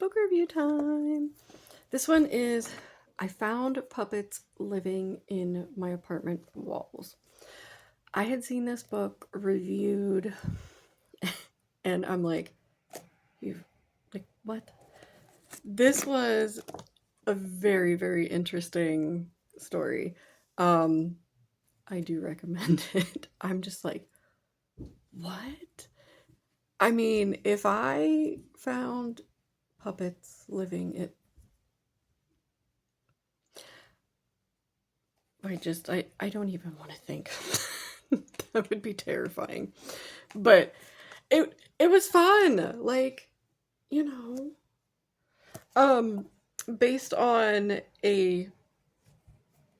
book review time. This one is I Found Puppets Living in My Apartment Walls. I had seen this book reviewed and I'm like, you like what? This was a very, very interesting story. Um, I do recommend it. I'm just like, what? I mean, if I found puppets living it, I don't even want to think. That would be terrifying. But it was fun. Like, you know, um based on a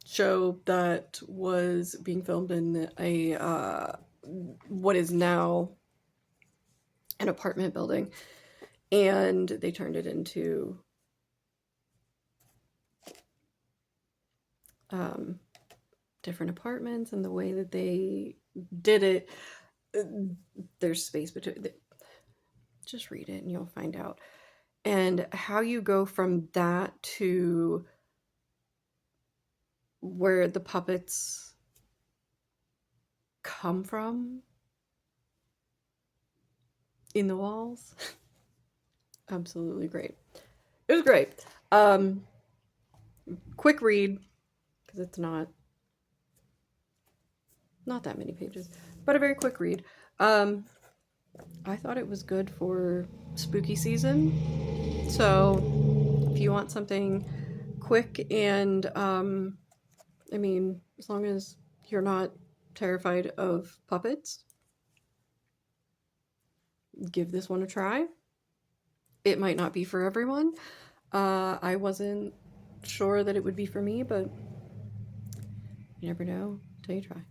show that was being filmed in a what is now an apartment building, and they turned it into um different apartments, and the way that they did it, uh, there's space between. Just read it and you'll find out. And how you go from that to where the puppets come from in the walls. Absolutely great. It was great. Quick read because it's not that many pages, but a very quick read. I thought it was good for spooky season. So if you want something quick and I mean, as long as you're not terrified of puppets, give this one a try. It might not be for everyone. I wasn't sure that it would be for me, but you never know till you try.